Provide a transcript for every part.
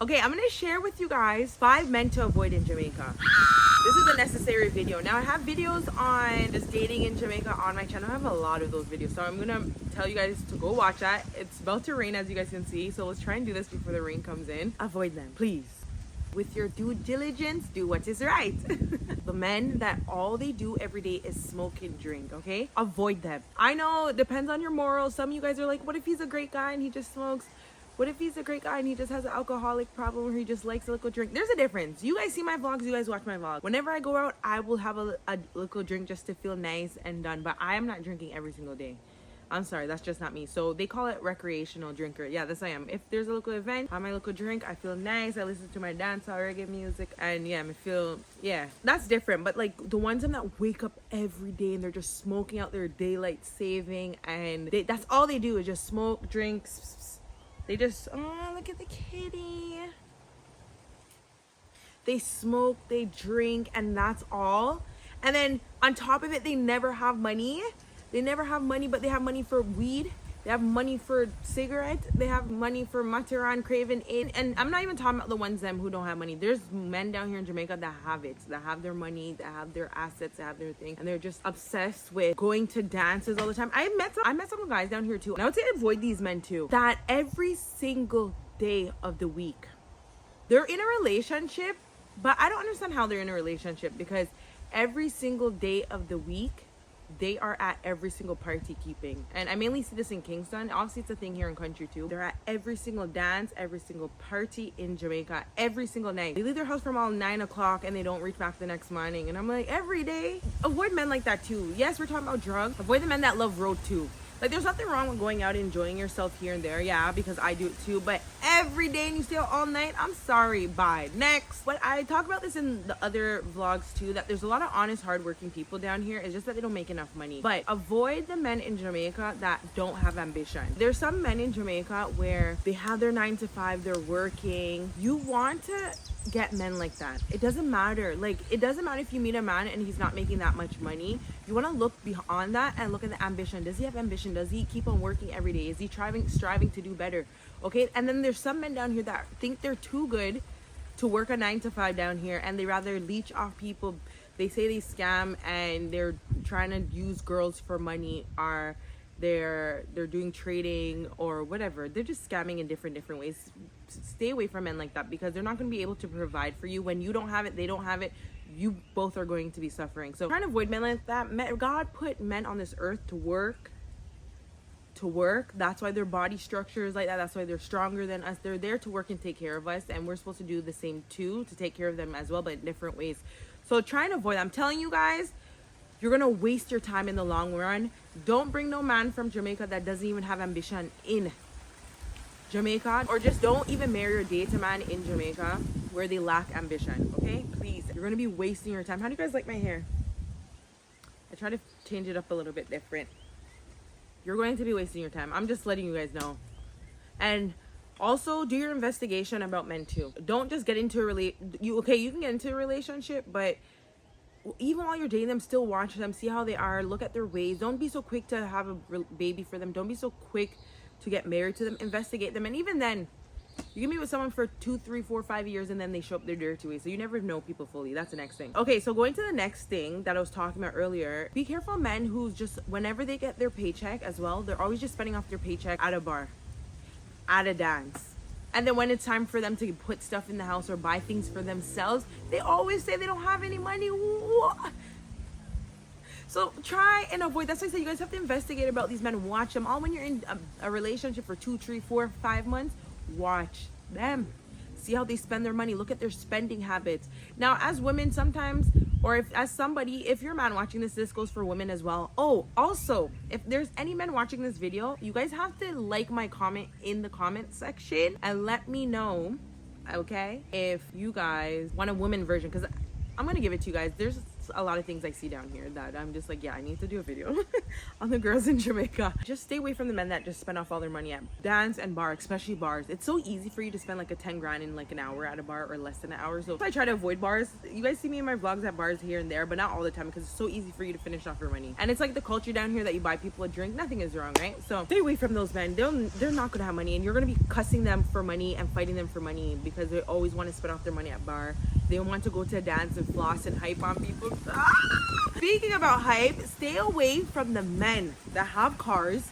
Okay, I'm gonna share with you guys 5 men to avoid in Jamaica. This is a necessary video. Now I have videos on just dating in Jamaica on my channel. I have a lot of those videos, so I'm gonna tell you guys to go watch that. It's about to rain, as you guys can see, so let's try and do this before the rain comes in. Avoid them, please. With your due diligence, do what is right. The men that all they do every day is smoke and drink, okay? Avoid them. I know it depends on your morals. Some of you guys are like, what if he's a great guy and he just smokes? What if he's a great guy and he just has an alcoholic problem or he just likes a little drink? There's a difference. You guys see my vlogs, you guys watch my vlogs. Whenever I go out, I will have a little drink just to feel nice and done. But I am not drinking every single day. I'm sorry, that's just not me. So they call it recreational drinker. Yeah, this I am. If there's a local event, I have my local drink, I feel nice. I listen to my dancehall reggae music, and yeah, I feel, yeah, that's different. But like the ones that wake up every day and they're just smoking out their daylight saving, and that's all they do is just smoke, drink. They just, oh, look at the kitty. They smoke, they drink, and that's all. And then on top of it, they never have money. They never have money, but they have money for weed. They have money for cigarettes. They have money for Mataran, Craven, and I'm not even talking about the ones who don't have money. There's men down here in Jamaica that have it, that have their money, that have their assets, that have their thing, and they're just obsessed with going to dances all the time. I met some guys down here too, and I would say avoid these men too. That every single day of the week, they're in a relationship, but I don't understand how they're in a relationship, because every single day of the week, they are at every single party keeping. And I mainly see this in Kingston. Obviously it's a thing here in country too. They're at every single dance, every single party in Jamaica, every single night. They leave their house from all 9 o'clock and they don't reach back the next morning. And I'm like, every day? Avoid men like that too. Yes, we're talking about drugs. Avoid the men that love road too. Like, there's nothing wrong with going out and enjoying yourself here and there, yeah, because I do it too, but every day and you stay out all night, I'm sorry, bye. Next. But I talk about this in the other vlogs too, that there's a lot of honest, hardworking people down here. It's just that they don't make enough money. But avoid the men in Jamaica that don't have ambition. There's some men in Jamaica where they have their 9 to 5, they're working. You want to get men like that. It doesn't matter. Like, it doesn't matter if you meet a man and he's not making that much money. You want to look beyond that and look at the ambition. Does he have ambition? Does he keep on working every day? Is he striving to do better? Okay. And then there's some men down here that think they're too good to work a 9 to 5 down here, and they rather leech off people. They say they scam and they're trying to use girls for money, or they're doing trading or whatever. They're just scamming in different ways. Stay away from men like that, because they're not going to be able to provide for you. When you don't have it, they don't have it, you both are going to be suffering. So trying to avoid men like that. God put men on this earth to work. That's why their body structure is like that. That's why they're stronger than us. They're there to work and take care of us, and we're supposed to do the same too, to take care of them as well, but in different ways. So try and avoid that. I'm telling you guys, you're gonna waste your time in the long run. Don't bring no man from Jamaica that doesn't even have ambition in Jamaica, or just don't even marry or date a man in Jamaica where they lack ambition. Okay, please, you're gonna be wasting your time. How do you guys like my hair? I try to change it up a little bit different. You're going to be wasting your time. I'm just letting you guys know. And also, do your investigation about men too. Don't just get into you can get into a relationship, but even while you're dating them, still watch them, see how they are, look at their ways. Don't be so quick to have a baby for them. Don't be so quick to get married to them. Investigate them. And even then, you can be with someone for 2, 3, 4, 5 years, and then they show up their dirty ways. So you never know people fully. That's the next thing. Okay, so going to the next thing that I was talking about earlier, be careful men who just, whenever they get their paycheck as well, they're always just spending off their paycheck at a bar, at a dance. And then when it's time for them to put stuff in the house or buy things for themselves, they always say they don't have any money. So try and avoid. That's why I say you guys have to investigate about these men. Watch them all when you're in a relationship for 2, 3, 4, 5 months. Watch them, see how they spend their money, look at their spending habits. Now, as women, sometimes, or if you're a man watching this goes for women as well. Oh, also, if there's any men watching this video, you guys have to like my comment in the comment section and let me know, okay, if you guys want a woman version, because I'm gonna give it to you guys. There's a lot of things I see down here that I'm just like, yeah, I need to do a video on the girls in Jamaica. Just stay away from the men that just spend off all their money at dance and bar, especially bars. It's so easy for you to spend like a 10 grand in like an hour at a bar or less than an hour. So I try to avoid bars. You guys see me in my vlogs at bars here and there, but not all the time because it's so easy for you to finish off your money. And it's like the culture down here that you buy people a drink. Nothing is wrong, right? So stay away from those men. They're not gonna have money, and you're gonna be cussing them for money and fighting them for money because they always want to spend off their money at bar. They want to go to a dance and floss and hype on people. Speaking about hype, stay away from the men that have cars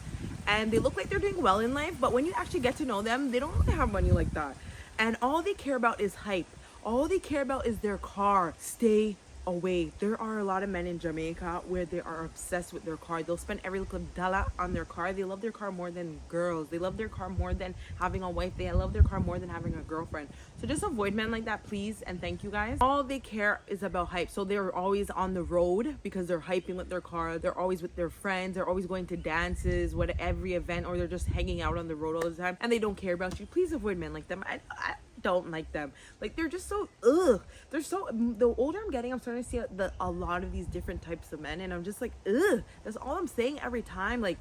and they look like they're doing well in life, but when you actually get to know them, they don't really have money like that. And all they care about is hype. All they care about is their car. Stay away. There are a lot of men in Jamaica where they are obsessed with their car. They'll spend every little dollar on their car. They love their car more than girls. They love their car more than having a wife. They love their car more than having a girlfriend. So just avoid men like that, please, and thank you guys. All they care is about hype. So they're always on the road because they're hyping with their car. They're always with their friends. They're always going to dances, every event, or they're just hanging out on the road all the time and they don't care about you. Please avoid men like them. I don't like them. Like, they're just so they're so, the older I'm getting, I'm starting to see a lot of these different types of men, and I'm just like, that's all I'm saying every time. Like,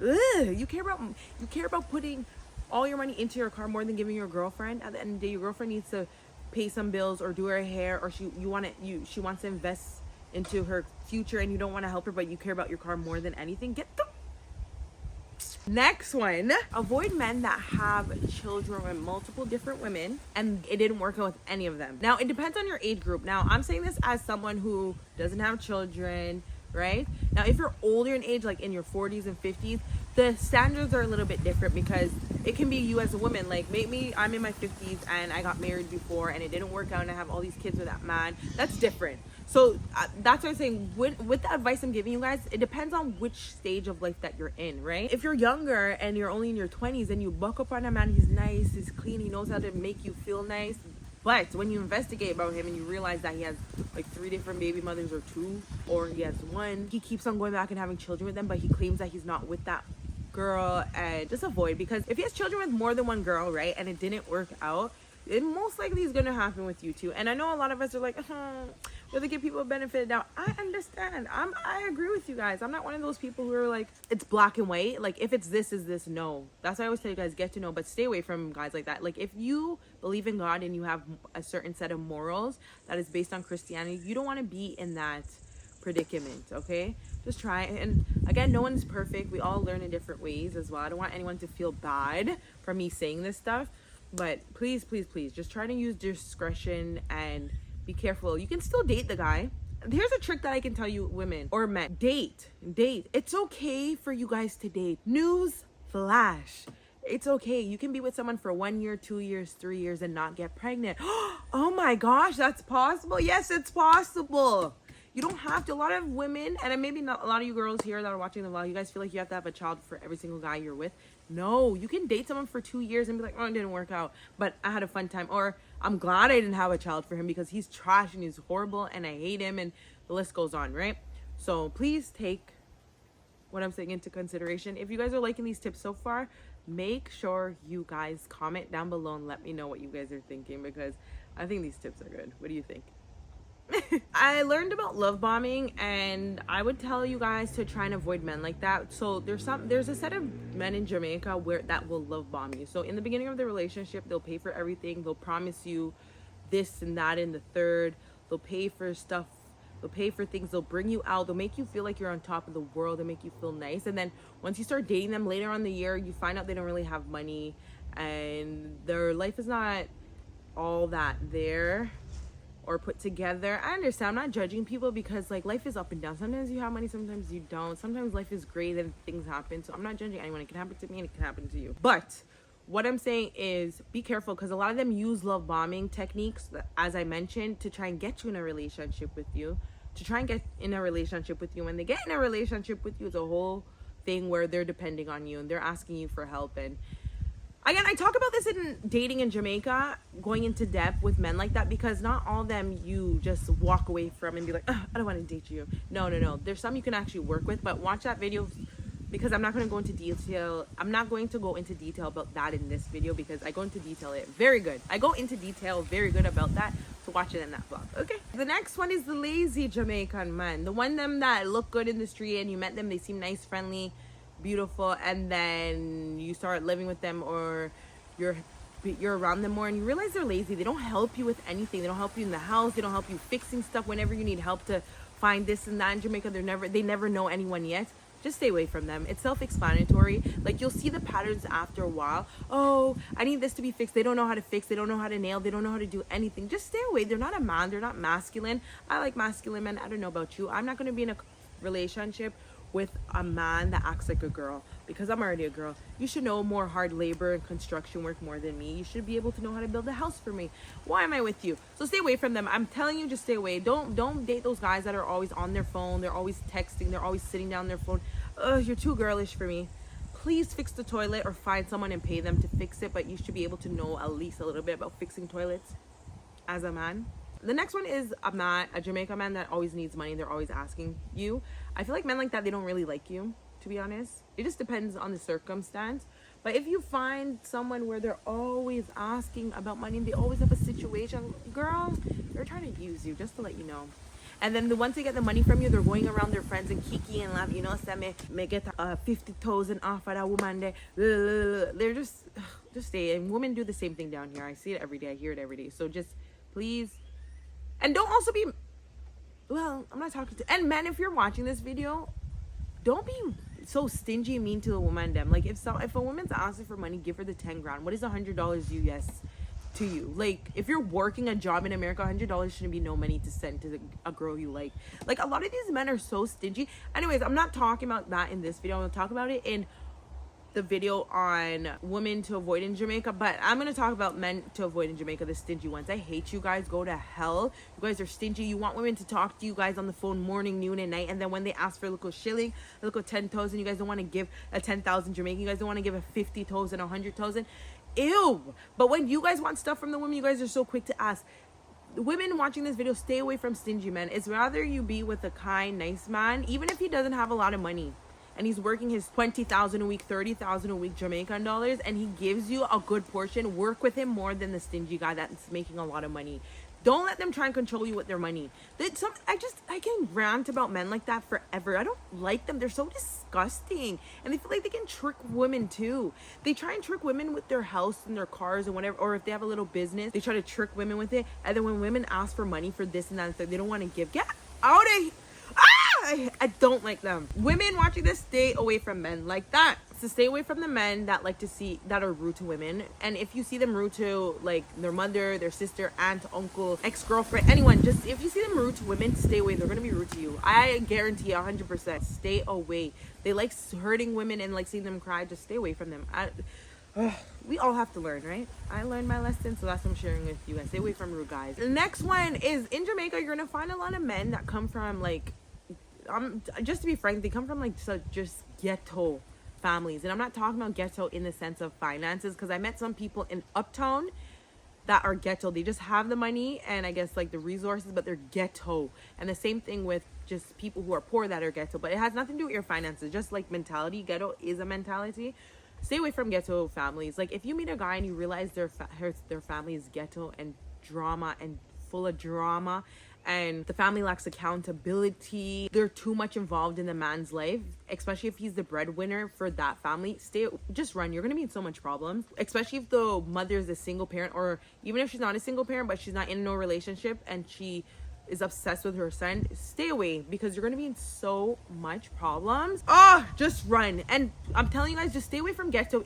you care about putting all your money into your car more than giving your girlfriend. At the end of the day, your girlfriend needs to pay some bills or do her hair, or she wants to invest into her future and you don't want to help her, but you care about your car more than anything. Get the next one. Avoid men that have children with multiple different women and it didn't work out with any of them. Now, it depends on your age group. Now, I'm saying this as someone who doesn't have children, right? Now, if you're older in age, like in your 40s and 50s, the standards are a little bit different because it can be you as a woman. Like, maybe I'm in my 50s and I got married before and it didn't work out and I have all these kids with that man. That's different. So that's what I'm saying. With the advice I'm giving you guys, it depends on which stage of life that you're in, right? If you're younger and you're only in your 20s and you buck up on a man, he's nice, he's clean, he knows how to make you feel nice. But when you investigate about him and you realize that he has like 3 different baby mothers or 2, or he has 1, he keeps on going back and having children with them, but he claims that he's not with that girl. And just avoid, because if he has children with more than one girl, right, and it didn't work out, it most likely is going to happen with you too. And I know a lot of us are like, rather give people a benefit of doubt. I understand. I agree with you guys. I'm not one of those people who are like, it's black and white. Like, if it's this, is this? No. That's why I always tell you guys, get to know, but stay away from guys like that. Like, if you believe in God and you have a certain set of morals that is based on Christianity, you don't want to be in that predicament, okay? Just try. And again, no one's perfect. We all learn in different ways as well. I don't want anyone to feel bad for me saying this stuff. But please, please, please, just try to use discretion and be careful. You can still date the guy. Here's a trick that I can tell you, women or men. Date. It's okay for you guys to date. News flash. It's okay. You can be with someone for 1 year, 2 years, 3 years and not get pregnant. Oh my gosh, that's possible. Yes, it's possible. You don't have to. A lot of women, and maybe not a lot of you girls here that are watching the vlog, you guys feel like you have to have a child for every single guy you're with. No, you can date someone for 2 years and be like, oh, it didn't work out, but I had a fun time. Or I'm glad I didn't have a child for him because he's trash and he's horrible and I hate him, and the list goes on, right? So please take what I'm saying into consideration. If you guys are liking these tips so far, make sure you guys comment down below and let me know what you guys are thinking, because I think these tips are good. What do you think? I learned about love bombing, and I would tell you guys to try and avoid men like that. So there's a set of men in Jamaica that will love bomb you. So in the beginning of the relationship, they'll pay for everything. They'll promise you this and that and the third. They'll pay for stuff. They'll pay for things. They'll bring you out. They'll make you feel like you're on top of the world. They'll make you feel nice. And then once you start dating them later on in the year, you find out they don't really have money and their life is not all that there or put together. I understand. I'm not judging people, because like, life is up and down. Sometimes you have money, sometimes you don't. Sometimes life is great and things happen. So I'm not judging anyone. It can happen to me and it can happen to you. But what I'm saying is be careful, because a lot of them use love bombing techniques, as I mentioned, to try and get you in a relationship with you. When they get in a relationship with you, it's a whole thing where they're depending on you and they're asking you for help. And again, I talk about this in dating in Jamaica, going into depth with men like that, because not all of them you just walk away from and be like, I don't want to date you. No. There's some you can actually work with, but watch that video, because I'm not going to go into detail. I'm not going to go into detail about that in this video, because I go into detail very good. I go into detail very good about that. So watch it in that vlog, okay? The next one is the lazy Jamaican man. The one them that look good in the street and you met them, they seem nice, friendly, beautiful, and then you start living with them or you're around them more and you realize they're lazy. They don't help you with anything. They don't help you in the house. They don't help you fixing stuff whenever you need help to find this and that. In Jamaica, they never know anyone yet. Just stay away from them. It's self-explanatory. Like, you'll see the patterns after a while. Oh, I need this to be fixed. They don't know how to fix. They don't know how to nail. They don't know how to do anything. Just stay away. They're not a man. They're not masculine. I like masculine men. I don't know about you. I'm not going to be in a relationship with a man that acts like a girl because I'm already a girl. You should know more hard labor and construction work more than me. You should be able to know how to build a house for me. Why am I with you? So stay away from them. I'm telling you, just stay away. Don't date those guys that are always on their phone. They're always texting. They're always sitting down their phone. You're too girlish for me. Please fix the toilet or find someone and pay them to fix it, but you should be able to know at least a little bit about fixing toilets as a man. The next one is a Jamaican man that always needs money. They're always asking you. I feel like men like that, they don't really like you, to be honest. It just depends on the circumstance. But if you find someone where they're always asking about money and they always have a situation, girl, they're trying to use you, just to let you know. And then once they get the money from you, they're going around their friends and kiki and laugh, you know, say me get 50,000 off of that woman there. They're just stay. And women do the same thing down here. I see it every day. I hear it every day. So just please. And don't also be, well, I'm not talking to, and men, if you're watching this video, don't be so stingy and mean to a woman. Them, like, if a woman's asking for money, give her the 10 grand. What is $100 US to you? Like, if you're working a job in America, $100 shouldn't be no money to send to a girl you like. Like, a lot of these men are so stingy. Anyways, I'm not talking about that in this video. I'm gonna talk about it in the video on women to avoid in Jamaica, but I'm gonna talk about men to avoid in Jamaica, the stingy ones. I hate you guys. Go to hell. You guys are stingy. You want women to talk to you guys on the phone morning, noon, and night, and then when they ask for a little shilling, a little 10,000, you guys don't want to give a 10,000 Jamaican. You guys don't want to give a 50,000, 100,000. Ew. But when you guys want stuff from the women, you guys are so quick to ask. Women watching this video, stay away from stingy men. It's rather you be with a kind, nice man, even if he doesn't have a lot of money and he's working his 20,000 a week, 30,000 a week Jamaican dollars, and he gives you a good portion. Work with him more than the stingy guy that's making a lot of money. Don't let them try and control you with their money. I can rant about men like that forever. I don't like them. They're so disgusting, and they feel like they can trick women too. They try and trick women with their house and their cars and whatever, or if they have a little business, they try to trick women with it. And then when women ask for money for this and that, they don't want to give. Get out of here. I don't like them. Women watching this, stay away from men like that. So stay away from the men that that are rude to women. And if you see them rude to like their mother, their sister, aunt, uncle, ex-girlfriend, anyone, just if you see them rude to women, stay away. They're gonna be rude to you. I guarantee 100%. Stay away. They like hurting women and like seeing them cry. Just stay away from them. We all have to learn, right? I learned my lesson, so that's what I'm sharing with you guys. Stay away from rude guys. The next one is in Jamaica. You're gonna find a lot of men that come from like, just to be frank, they come from like just ghetto families. And I'm not talking about ghetto in the sense of finances, because I met some people in Uptown that are ghetto. They just have the money and I guess like the resources, but they're ghetto. And the same thing with just people who are poor that are ghetto, but it has nothing to do with your finances. Just like mentality, ghetto is a mentality. Stay away from ghetto families. Like, if you meet a guy and you realize their family is ghetto and drama and full of drama, and the family lacks accountability, they're too much involved in the man's life, especially if he's the breadwinner for that family, just run. You're gonna be in so much problems, especially if the mother is a single parent, or even if she's not a single parent but she's not in no relationship and she is obsessed with her son. Stay away, because you're gonna be in so much problems. Just run. And I'm telling you guys, just stay away from ghetto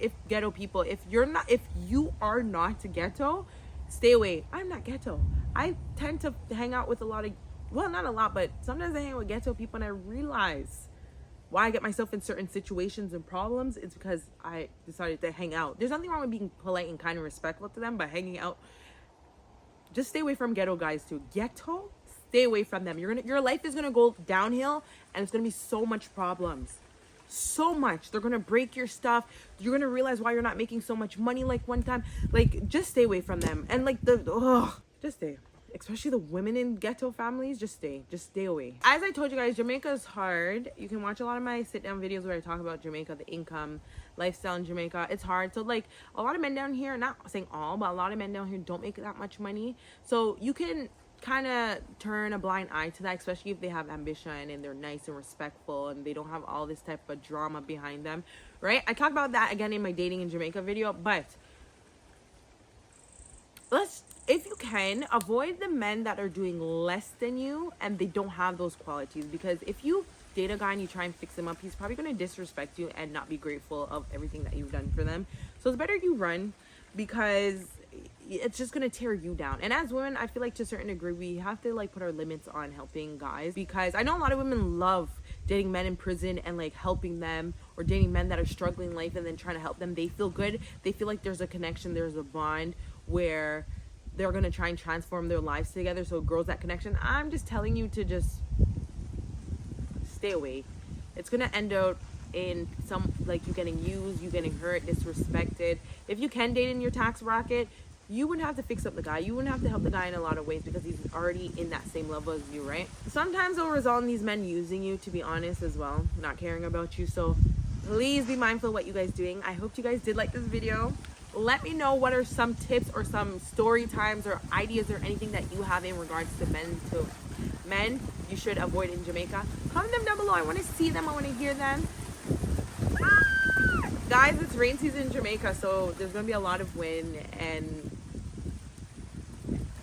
people. If you are not ghetto, stay away. I'm not ghetto. I tend to hang out with a lot of, well, not a lot, but sometimes I hang out with ghetto people, and I realize why I get myself in certain situations and problems. It's because I decided to hang out. There's nothing wrong with being polite and kind and respectful to them, but hanging out, just stay away from ghetto guys too. Ghetto, stay away from them. Your life is gonna go downhill, and it's gonna be so much problems. So much. They're gonna break your stuff. You're gonna realize why you're not making so much money like one time. Like, just stay away from them. And like just stay. especially the women in ghetto families, just stay away. As I told you guys, Jamaica is hard. You can watch a lot of my sit down videos where I talk about Jamaica, the income, lifestyle in Jamaica. It's hard. So like a lot of men down here, not saying all, but a lot of men down here don't make that much money. So you can kind of turn a blind eye to that, especially if they have ambition and they're nice and respectful and they don't have all this type of drama behind them, right? I talk about that again in my dating in Jamaica video, but if you can, avoid the men that are doing less than you and they don't have those qualities, because if you date a guy and you try and fix him up, he's probably going to disrespect you and not be grateful of everything that you've done for them. So it's better you run, because it's just going to tear you down. And as women, I feel like to a certain degree we have to like put our limits on helping guys, because I know a lot of women love dating men in prison and like helping them, or dating men that are struggling in life and then trying to help them. They feel good, they feel like there's a connection, there's a bond where they're gonna try and transform their lives together, so it grows that connection. I'm just telling you to just stay away. It's gonna end up in some, like, you getting used, you getting hurt, disrespected. If you can date in your tax bracket, you wouldn't have to fix up the guy. You wouldn't have to help the guy in a lot of ways, because he's already in that same level as you, right? Sometimes it'll result in these men using you, to be honest, as well, not caring about you. So please be mindful of what you guys doing. I hope you guys did like this video. Let me know what are some tips or some story times or ideas or anything that you have in regards to men you should avoid in Jamaica. Comment them down below. I want to see them. I want to hear them. Guys, it's rain season in Jamaica, so there's going to be a lot of wind. And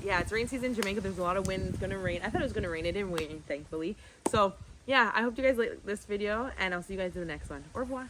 yeah, it's rain season in Jamaica. There's a lot of wind. It's going to rain. I thought it was going to rain. It didn't rain, thankfully. So yeah, I hope you guys like this video, and I'll see you guys in the next one. Au revoir.